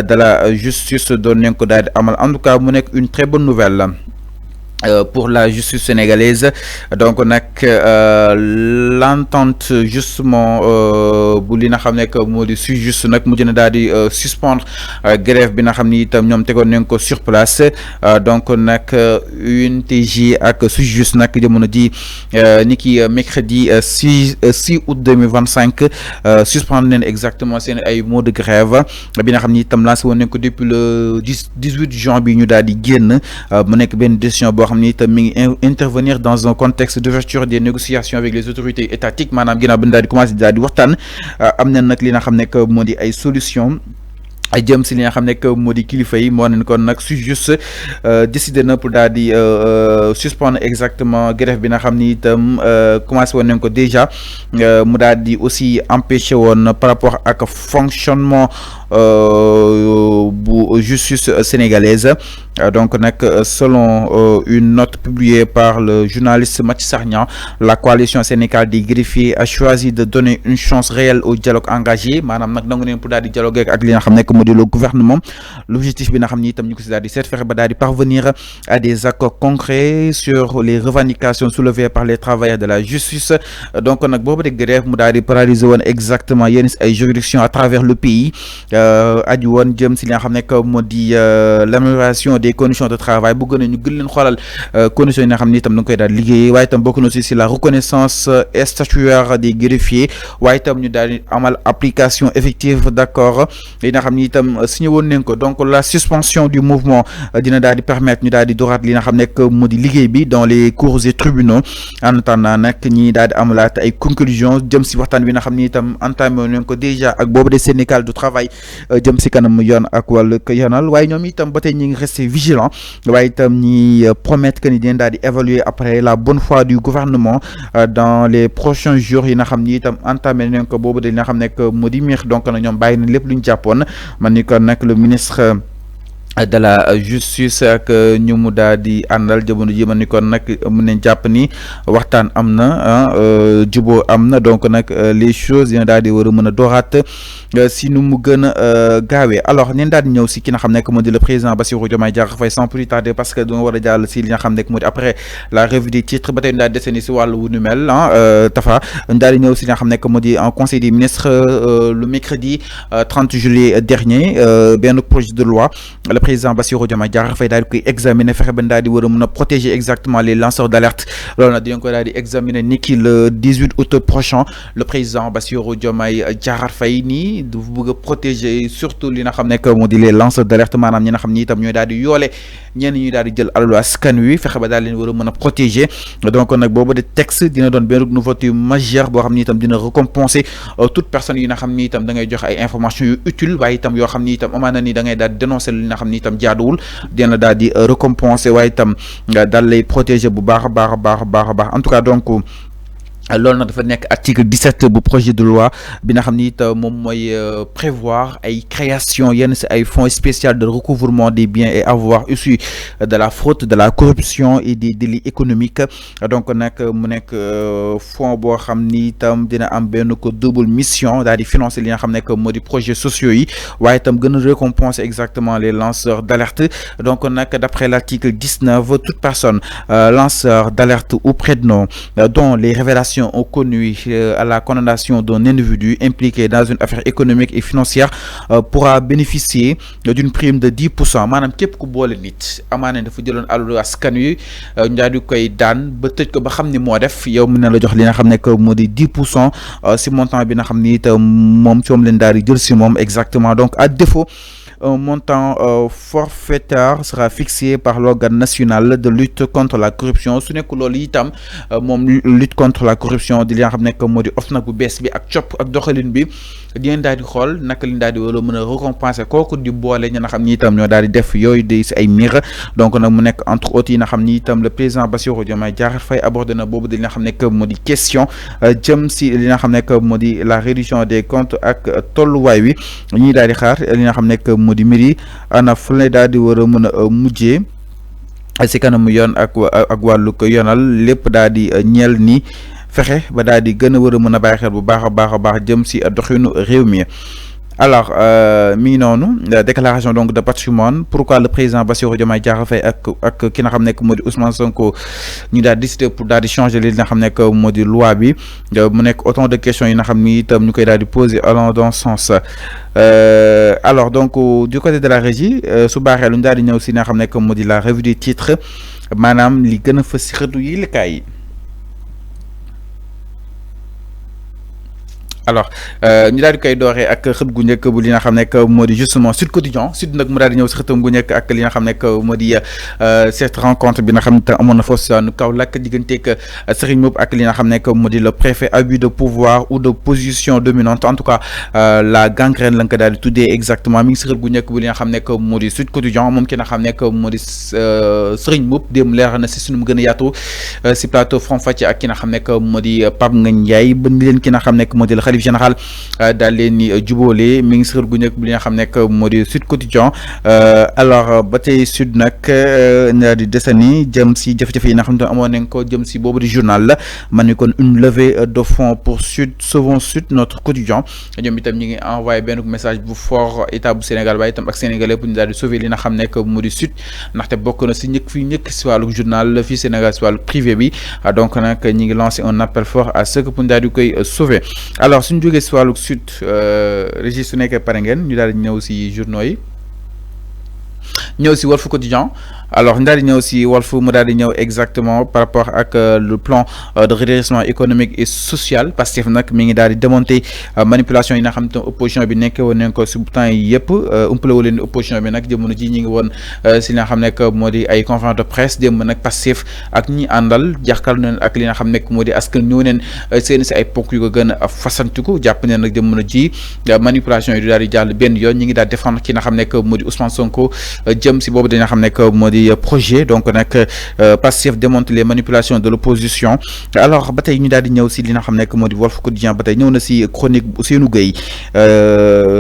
de la justice doon nañ ko daal di amal en tout cas mu nekk une très bonne nouvelle pour la justice sénégalaise. Donc l'entente justement bu li nga xam ne que moo di juste nag mujj na daal di suspendre grève bi nga xam ni itam ñoom tegoon nañ ko sur place. Donc UNTJ ak juste nag jamono ji ni ki mercredi 6 août 2025 suspendre nañ exactement seen ay mots de grève bi nga xam ni itam lancé woon nañ ko depuis le 18 juin bi ñu daal di génn mu nekk benn décision boo xam ni itam mi ngi intervenir dans un contexte d'ouverture des négociations avec les autorités étatiques maanaam ginnaaw bi ñu daal di commencé daal di waxtaan am na nag li nga xam ne que moo di ay solution jëm si li nga xam ne que moo di kilifa yi moo ne kon nag su juste décidé na pour daal di suspendre exactement grève bi nga xam ni itam commencé woon nañ ko déjà mu daal di aussi empêché woon par rapport ak fonctionnement bu justice sénégalaise. Donc selon une note publiée par le journaliste Mathis Sarnian, la coalition sénégalaise des greffiers a choisi de donner une chance réelle au dialogue engagé maanaam nag nangu neen pour daal di dialoguer ak li nga xam ne moo di le gouvernement. L'objectif bi nga xam ni itam ñu ko si daal di seet fexe ba daal di parvenir à des accords concrets sur les revendications soulevées par les travailleurs de la justice. Donc nag boobu de grève mu daal di paralyser woon exactement yenn ay juridictions à travers le pays aju woon jëm si li nga xam ne moo di l'amélioration des conditions de travail bu gën a ñu gën leen xoolal conditions yi nga xam ni itam da nga koy daal liggéey waaye itam bokk na aussi si la reconnaissance statutaire des greffiers waaye itam ñu daal di amal application effective d'accord yi nga xam ni itam signé woon nañ ko. Donc la suspension du mouvement dina daal di permettre ñu daal di dooraat li nga xam ne moo di liggéey bi dans les cours et tribunaux en attendant nag ñi daal di amalaat ay conclusions jëm si waxtaan bi nga xam ni itam entamé nañ ko déjà ak boobu des syndicats du travail jëm si kanam yoon ak wàllu yoonal waaye ñoom itam ba tey ñi ngi resté vigilant waaye itam ñi promettre que ni dinañ daal di évaluer après la bonne foi du gouvernement dans les prochains jours yi nga xam ni itam entamé nañ ko boobu de li nga xam ne moo di miix. Donc na ñoom bàyyi na lépp lu ñu jàppoon man ni kon nag le ministre de la justice ak ñu mu daal di àndal jamono ji man ni kon nag mën nañ jàpp ni waxtaan am na juboo am na. Donc nag les choses dina daal di war a mën a dooraat si nu mu gën a gaawee. Alors neen daal di ñëw si ki nga xam ne moo di le président Bassirou Diomaye Diakhar Faye sans plus tarder parce que dina war a jàll si li nga xam ne moo di après la revue des titres ba tey ñu daal di deseni si wàllu wu nu mel Tafa ñu daal di ñëw si li nga xam ne moo di en conseil des ministres le mercredi 30 juillet dernier benn projet de loi le président Bassirou Diomaye Diakhar Faye daal di koy examiner fexe ba daal di war a mën a protéger exactement les lanceurs d'alerte. loolu nag dinañ ko daal di examiner ni ki le 18 août prochain. Le président Bassirou Diomaye Diakhar Faye nii du bëgg a protéger surtout li nga xam ne moo di les lanceurs d'alerte maanaam ñi nga xam ni itam ñooy daal di yoole ñenn ñi daal di jël alalu askan wi fexe ba daal leen war a mën a protéger. Donc nag boobu de texte dina doon benn nouveauté majeure boo xam ni itam dina récompenser toute personne yi nga xam ni itam da ngay joxe ay informations yu utile waaye itam yoo xam ni itam amaana ni da ngay daal di dénoncer li nga xam ni itam jaaduwul dina daal di récompenser waaye itam daal lay protéger bu baax a baax a baax a baax a baax. En tout cas donc loolu nag dafa nekk article 17 bu projet de loi bi nga xam ni it moom mooy prévoir ay création yenn si ay fonds spéciaux de recouvrement des biens et avoirs issus de la fraude, de la corruption et des délits économiques. Donc nag mu nekk fonds boo xam ni itam dina am benn ko double mission daal di financer li nga xam ne moo di projets sociaux yi waaye itam gën a récompenser exactement les lanceurs d'alerte. Donc nag d'après l'article 19 toute personne lanceur d'alerte ou prénom dont les révélations ont connu à la condamnation d'un individu impliqué dans une affaire économique et financière pourra bénéficier d'une prime de 10%. maanaam képp ku boole nit amaana dafa jëloon alalu askan wi ñu daal di koy daan ba tëj ko ba xam ni moo def yow mën na la jox li nga xam ne moo di 10% si montant bi nga xam ni it moom ci moom leen daal di jël si moom exactement. Donc à défaut un montant forfaitaire sera fixé par l'organe national de lutte contre la corruption. su nekk loolu itam moom lutte contre la corruption di li nga xam ne moo di OFNAC bu bees bi ak COP ak doxalin bi dinañ daal di xool naka lañ daal di war a mën a récompenser kooku di boole ñi nga xam ni itam ñoo daal di def yooyu de si ay mbir. Donc nag mu nekk entre autres yi nga xam ni itam le président Bassirou Diomaye Diakhar Faye abordé na boobu di li nga xam ne moo di question jëm si li nga xam ne moo di la réduction des comptes ak tolluwaay wi ñuy daal di xaar li nga xam ne moo di mbir yi ana fu lay daal di war a mën a mujjee si kanamu yoon ak wàllu ko yoonal lépp daal di ñeel ni fexe ba daal di gën a war a mën a bàyyi xel bu baax a baax a baax jëm si doxinu réew mi. alors mi ngi déclaration donc de patrimoine pourquoi le président Bassirou Diomaye Diakhar Faye ak ki nga xam nekk Ousmane Sonko ñu daal décidé pour daal di changer li nga xam nekk loi bi mu nekk autant de questions yi nga xam ni itam ñu koy daal di poser allant dans ce sens alors donc du côté de la régie su baaxee lu ñu daal di ñëw si nga xam nekk la revue des titres maanaam li gën a fës si xëtu yi likaay yi. alors ñu daal di koy dooree ak xët gu njëkk bu li nga xam nekk justement Sud Quotidien Sud nag mu daal di ñëw si xëtam gu njëkk ak li nga xam nekk cette rencontre bi nga xam ne amoon na foofu si waanu Kaolack digganteeg Serigne Mboup ak li nga xam nekk le préfet abus de pouvoir ou de position dominante en tout cas la gangrène la nga ko daal di tuddee exactement mi ngi si xët gu njëkk bu li nga xam nekk Sud Quotidien moom ki nga xam nekk Serigne Mboup démb leer na si suñu mu gën a yaatu si plateau Faram Facce ak ki nga xam nekk Pape Ngagne Ndiaye ba ni leen ki nga xam nekk le général daal leen ni jubóole mi ngi si xër gu njëkk bi nga xam nekk Sud Quotidien alors ba tey Sud nag na di desani jëm si jafe-jafe yi nga xam ne amoon nañ ko jëm si boobu di journal la man ni kon une levée de fonds pour Sud Sauvons Sud notre quotidien ñoom itam ñi ngi envoyé benn message bu fort état bu Sénégal waaye itam ak sénégalais pour ñu daal di sauver li nga xam nekk Sud ndaxte bokk na si ñëkk fii ñëkk si wàllu journal fii Sénégal si wàllu privé bi donc nag ñi ngi lancé un appel fort à ce que pour ñu daal di koy sauver alors suñu jógee si wàllu Sud registre su nekkee pare ngeen ñu daal di ñëw si journaux yi ñëw si Walf Quotidien alors ndaal di ñëw si Walf mu daal di ñëw exactement par rapport ak le plan de redressement économique et social Pastef nag mi ngi daal di démonter manipulation yi nga xam te opposition bi nekkee woon nañ ko si temps yi yëpp umpale wu leen opposition bi nag jamono ji ñi ngi woon si li nga xam nekk moo di ay conférence de presse démb nag Pastef ak ñi àndal jàkkaarloo nañ ak li nga xam nekk moo di askan ñëw neen seen si ay ponk yu ko gën a fasantiku jàpp ne nag jamono ji manipulation yi du daal di jàll benn yoon ñi ngi daal défendre ki nga xam nekk moo di Ousmane Sonko jëm si boobu dina xam nekk moo di projet donc nag Pastef démontre les manipulations de l'opposition alors ba tey ñu daal di ñëw si li nga xam nekk moo di Walf Quotidien ba tey ñëw na si chronique Ousseynou Gueye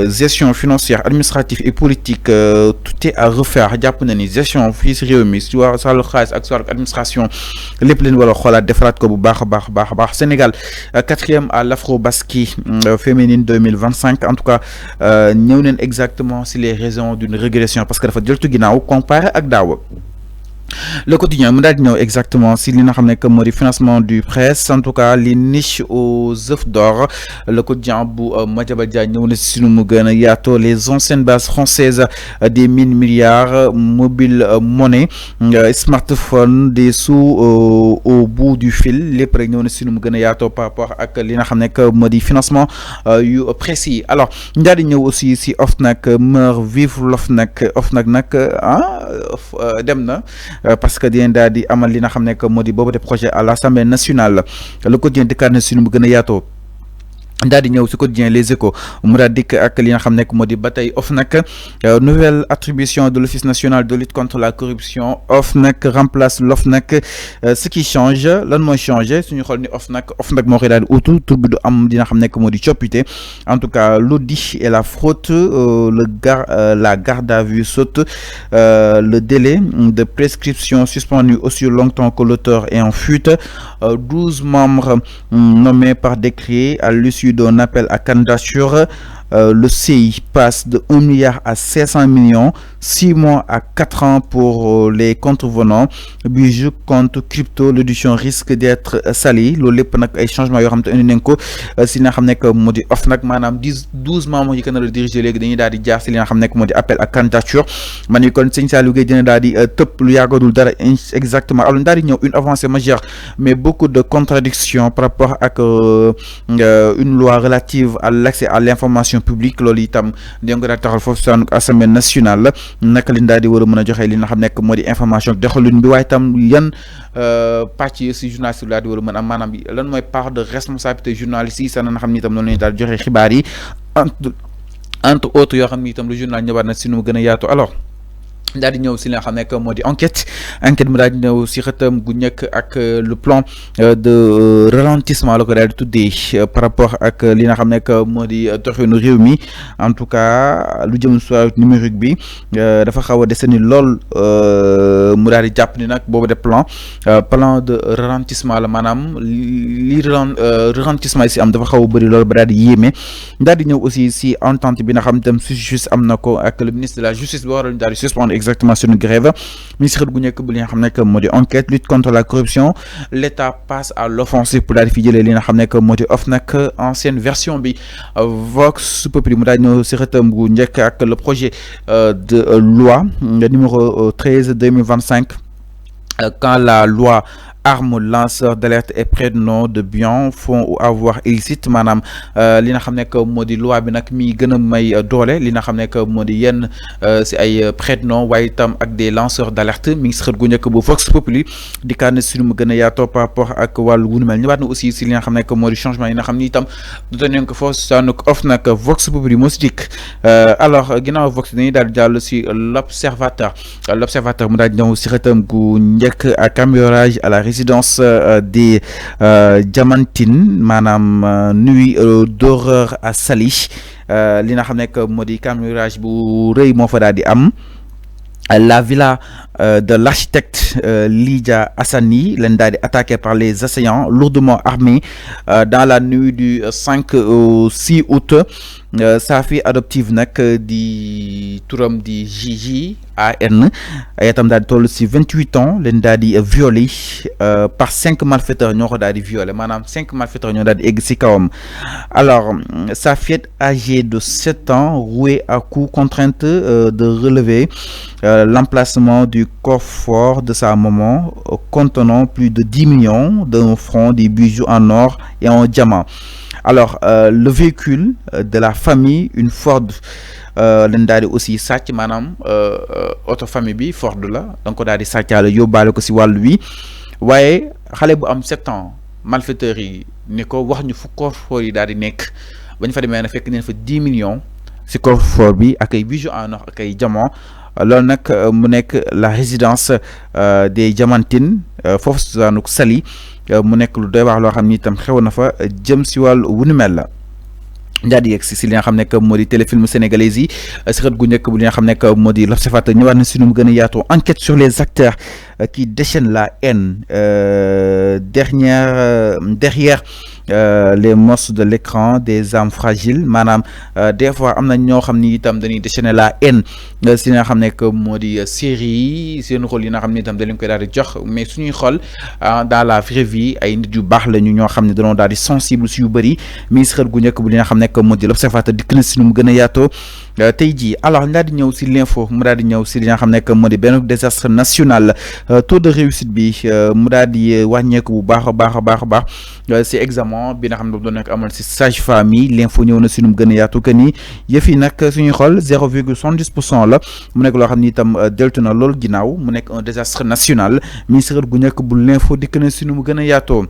gestion financière administrative et politique tout est à refaire jàpp na ni gestion fii si réew mi si wàllu xaalis ak si wàllu administration lépp leen war a xoolaat defaraat ko bu baax a baax Sénégal 4e à l'Afro-Basket féminine 2025 en tout cas ñëw neen exactement si les raisons d'une régression parce que dafa jëltu ginnaaw comparé ak daaw. Le quotidien mu daal di ñëw exactement si li nga xam ne que moo di financement du presse en tout cas les niches aux œufs d'or le quotidien bu Madiambal Diagne ñëw na si sunu mu gën a yaatoo les anciennes bases françaises des mille milliards mobile monnaie smartphone des sous au bout du fil lépp rek ñëw na si sunu mu gën a yaatoo par rapport ak li nga xam ne que moo di financement yu précis alors ñu daal di ñëw aussi si OFNAC meurt vive l'OFNAC nag dem na. Parce que dinañ daal di amal li nga xam ne que moo di boobu de projet à l'Assemblée nationale le quotidien dikkaat na si nu mu gën a yaatoo daal di ñëw si quotidien Les Échos mu daal dikk ak li nga xam nekk moo di ba tey OFNAC nouvelle attribution de l'Office national de lutte contre la corruption OFNAC remplace l'OFNAC ce qui change lan mooy changé suñu xool ni OFNAC moo koy daal di utu tur bi du am dina xam nekk moo di coppite en tout cas l'audit et la fraude la garde à vue saute le délai de prescription suspendu aussi longtemps que l'auteur est en fuite 12 membres nommés par décret à l'issue d'un appel à candidature le CI passe de 1 milliard à 500 millions 6 mois à 4 ans pour les contrevenants bijoux compte crypto l'audition risque d'être salie loolu lépp nag ay changements yoo xam te indi nañ ko si li nga xam nekk moo di OFNAC maanaam 12 membres yi gën a diriger léegi dañuy daal di jaar si li nga xam nekk moo di appel à candidature man ni kon Sëñ Saliou Gueye dina daal di tëpp lu yàggadul dara exactement alors daal di ñëw une avancée majeure mais beaucoup de contradictions par rapport ak une loi relative à l'accès à l'information publique loolu itam dégg nga daal taxal foofu sa Assemblée nationale naka lañ daal di war a mën a joxe li nga xam nekk moo di information doxalin bi waaye itam yan pàcc yi si journaliste bi daal di war a mën am maanaam lan mooy part de responsabilité journaliste yi sax na nga xam ni itam noonu lañu daal di joxe xibaar yi entre autres yoo xam ni itam le journal ñëwaat na si nu mu gën a yaatu alors daal di ñëw si li nga xam ne que moo di enquête mu daal di ñëw si xëtam gu njëkk ak le plan de ralentissement la ko daal di tuddee par rapport ak li nga xam ne que moo di doxinu réew mi en tout cas lu jëm soit numérique bi dafa xaw a deseni lool mu daal di jàpp ni nag boobu de plan de ralentissement la maanaam li ralentissement yi si am dafa xaw a bëri lool ba daal di yéeme daal di ñëw aussi si entente bi nga xam tam si justice am na ko ak le ministre de la justice bi waroon daal di suspendre exactement sur une grève ministre bu ñëk bu li nga xamné que modi enquête lutte contre la corruption l'État passe à l'offensive pour daal di fi jëlee li nga xamné que modi OFNAC ancienne version bi Vox Populi mu daal ñëw si xëtam bu ñëk ak le projet de loi numéro 13/2025 quand la loi armes lanceur d'alerte et prénom de biens fonds ou avoir illicite manam li nga xamné que modi loi bi nak mi gëna may doole li nga xamné que modi yenn ci ay prénom waaye tam ak des lanceurs d'alerte mi ngi si xët gu njëkk bu Vox Populi di kaan suñu mu gën a yaatoo par rapport ak wàllu wunu mel ñëwaat na aussi si li nga xamné que modi changement yi nga xam ni itam doon nañ ko foofu saanuk OFNAC Vox Populi moo si dikk alors ginnaaw Vox dañuy daal di jàll si l'observateur mu daal di ñëw si xëtam gu njëkk ak cambriolage à la résidence des Diamantines manam nuit d'horreur à Saly li nga xam ne que moo di cambriolage bu rëy moo fa daal di am la villa de l'architecte Lydia Hassani leen daal di attaqué par les assaillants lourdement armés dans la nuit du 5 au 6 août sa fille adoptive nak di turam di Gigi AN ayatam daal di toll si 28 ans leen daal di violé par 5 malfaiteurs ñoo ko daal di violé maanaam 5 malfaiteurs ñoo daal di egg si kawam alors sa fillette âgée de 7 ans rouée à coups contrainte de relever l'emplacement du coffre-fort de sa maman contenant plus de 10 millions d'un franc, des bijoux en or et en diamant. Alors, le véhicule de la famille, une Ford, l'endari aussi sàcc maanaam auto famille bi Ford la donc daal di sàccaale yóbbaale ko si wàllu wi waaye xale bu am 7 ans malfaiteurs yi ni ko wax ñu fu coffre-fort yi daal di nekk ba ñu fa demee na fekk neen fa 10 millions si coffre-fort bi ak ay bijoux en or ak ay diamant loolu nag mu nekk la résidence des Diamantines foofu si daanuk Saly mu nekk lu doy waar loo xam ni itam xew na fa jëm si wàllu wu nu mel la daal di yegg si li nga xam ne que moo di téléfilm sénégalais yi si xët gu njëkk bu li nga xam ne que moo di l'observateur ñëwaat na si nu mu gën a yaatoo enquête sur les acteurs qui déchaînent la haine derrière les monstres de l'écran des âmes fragiles maanaam des fois am na ñoo xam ni itam dañuy déchaîner la haine si nga xam ne que moo di série yi seen rôle yi nga xam ni itam dañ leen koy daal di jox mais suñuy xool dans la vraie vie ay nit yu baax la ñu ñoo xam ne dañoo daal di sensible si yu bëri mi si xët gu njëkk bu li nga xam ne que moo di l'observateur dikk na si nu mu gën a yaatoo tey jii alors ñu daal di ñëw si l'info mu daal di ñëw si li nga xam ne que moo di benn désastre national taux de réussite bi mu daal di wàññeeku bu baax a baax si examen bi nga xam ne doon nekk amal si sage-femme yi l'info ñëw na si nu mu gën a yaatu que ni yëf yi nag suñuy xool 0,70% la mu nekk loo xam ni itam deltu na loolu ginnaaw mu nekk un désastre national ministre gu nekk bu l'info dikk na si nu mu gën a yaatoo.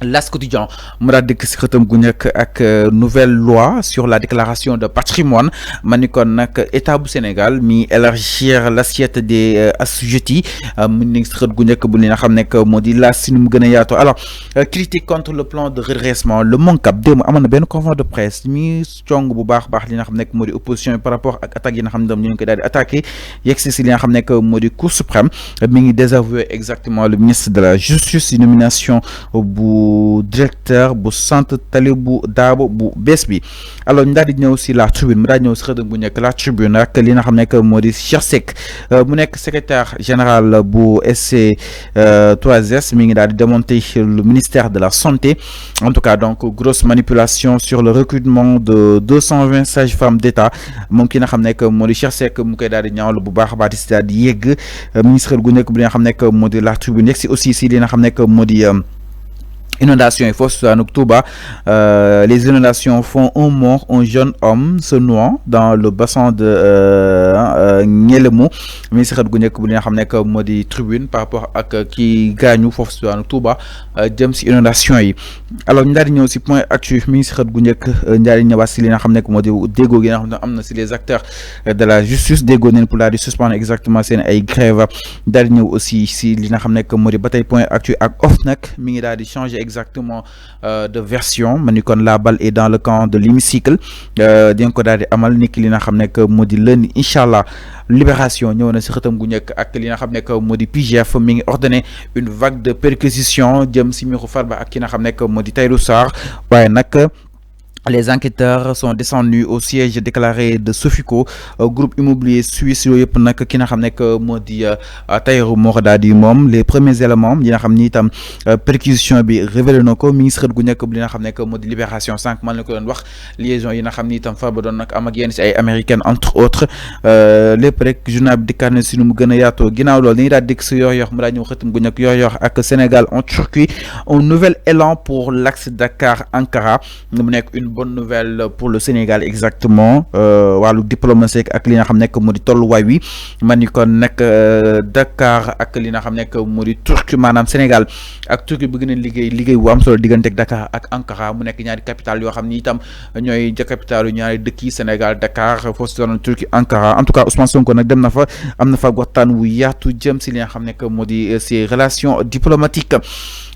L'As quotidien mu daal dikk si xëtam gu njëkk ak nouvelle loi sur la déclaration de patrimoine ma ni kon nag état bu Sénégal mi élargir l'assiette des assujettis mu ngi si xët gu njëkk bu li nga xam ne moo di laas si nu mu gën a yaatoo alors critique contre le plan de redressement le MONCAP démb amoon na benn conférence de presse mi cong bu baax li nga xam ne moo di opposition par rapport ak attaques yi nga xam ne ñu ngi koy daal di attaqué yegg si li nga xam ne moo di Cour suprême mi ngi désavoué exactement le ministre de la justice nomination bu directeur bu centre Talibou Dabo bu bees bi alors ñu daal di ñëw si la tribune mu daal di ñëw si xëtam bu nekk la tribune ak li nga xam ne moo di Cheikh Seck mu nekk secrétaire général bu SC3S mi ngi daal di démonter le ministère de la santé en tout cas donc grosse manipulation sur le recrutement de 220 sages-femmes d'État moom ki nga xam ne moo di Cheikh Seck mu koy daal di ñaawlu bu baax a baax di daal di yegg ministre gu nekk bu li nga xam ne moo di la tribune yegg si aussi si li nga xam ne moo di inondation il faut Touba, les inondations font un mort, un jeune homme se noie dans le bassin de Ngélémou mi si xët gu njëkk bu li nga xam nekk moo di tribune par rapport ak ki gaañu foofu si Touba jëm si inondation yi. alors ñu daal di ñëw si point actu mi si xët gu njëkk ñaari ñëwaat si li nga xam nekk moo di déggoo gi nga xam ne am na si les acteurs de la justice déggoo neen pour daal di suspendre exactement seen ay grève daal di ñëw aussi si li nga xam nekk moo di ba tey point actu ak OFNAC mi ngi daal di changer exactement de version ma ni kon la balle est dans le camp de l'hémicycle di nga ko daal di amal ni ki li nga xam ne que moo di lundi incha allah. Libération ñëw na si xëtam gu njëkk ak li nga xam ne que moo di PGF mi ngi ordonné une vague de perquisition jëm si Mirou Farba ak ki nga xam ne que moo di Tahirou Sarr waaye nag les enquêteurs sont descendus au siège déclaré de Sofico groupe immobilier suisse yooyu yëpp nag ki nga xam ne que moo di Tahirou moo ko daal di moom les premiers éléments yi nga xam ni itam perquisition bi révélé na ko mi ngi si xët gu njëkk bi li nga xam ne que moo di Libération sànq man la ko doon wax liaison yi nga xam ni itam Farba doon nag am ak yenn si ay américaines entre autres lépp rek journal bi dikkaat na si nu mu gën a yaatoo ginnaaw loolu dañuy daal dikk si yor mu daal ñëw xëtam gu njëkk yor ak Sénégal en Turquie un nouvel élan pour l'axe Dakar Ankara mu nekk une bonne nouvelle pour le Sénégal exactement wàllu diplomatie ak li nga xam nekk moo di tolluwaay wi man ni kon nekk Dakar ak li nga xam nekk moo di Turquie maanaam Sénégal ak Turquie bëgg nañ liggéey bu am solo diggante ak Dakar ak Ankara mu nekk ñaari capitale yoo xam ni itam ñooy capitale yu ñaari dëkk yi Sénégal Dakar foofu si doon Turquie Ankara en tout cas Ousmane Sonko nag dem na fa am na fa waxtaan wu yaatu jëm si li nga xam nekk moo di ces relations diplomatiques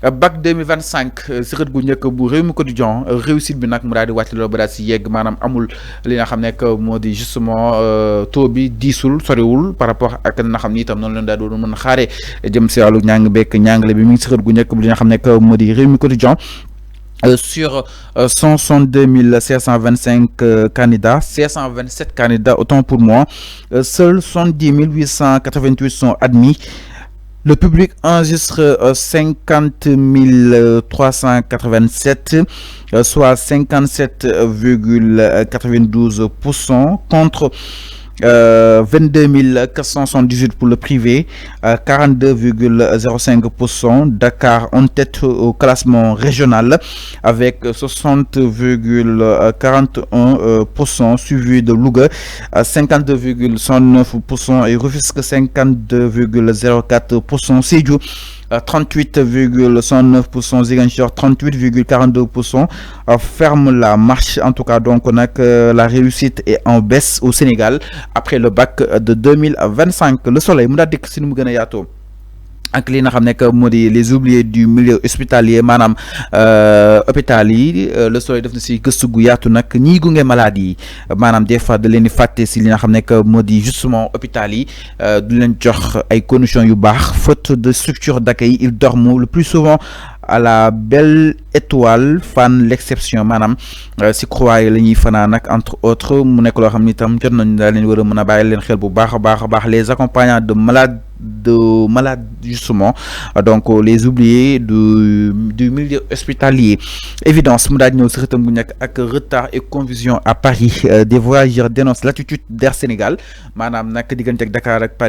bac 2025 si xët gu njëkk bu Rewmi Quotidien réussite bi nag mu daal di wàcc loolu ba daal si yegg maanaam amul li nga xam nekk moo di justement taux bi diisul soriwul par rapport ak li nga xam ni itam noonu leen daal doon mën a xaaree jëm si wàllu njàng bekk njàngale bi mi ngi si xët gu njëkk bu li nga xam nekk moo di Rewmi Quotidien sur 162 525 candidats 527 candidats autant pour moi seuls 70 888 sont admis. Le public enregistre 50 387, soit 57,92% contre 22 478 pour le privé, 42,05%. Dakar en tête au classement régional avec 60,41%, suivi de Louga à 52,109% et Rufisque 52,04%. Sédhiou 38,109%, Ziguinchor 38,42%, ferme la marche. En tout cas, donc on a que la réussite est en baisse au Sénégal après le bac de 2025. Le soleil mu daal dikk si nu mu gën a yaatoo ak li nga xam ne que moo di les oubliés du milieu hospitalier maanaam hôpital yi le soleil def na si gëstu gu yaatu nag ñii gunge malade yi maanaam des fois da leen di fàtte si li nga xam ne que moo di justement hôpital yi du leen jox ay conditions yu baax faute de structure d'accueil ils dorment le plus souvent à la Belle Étoile fan l'exception maanaam si croix yi la ñuy fanaan nag entre autres mu nekk loo xam ni itam jot nañu daal leen war a mën a bàyyi leen xel bu baax a baax les accompagnants de malades justement donc les oubliés du milieu hospitalier. Évidence mu daal di ñëw si xëtam gu nekk ak retard et confusion à Paris des voyageurs dénoncent l'attitude d'Air Sénégal maanaam nag diggante ak Dakar ak Paris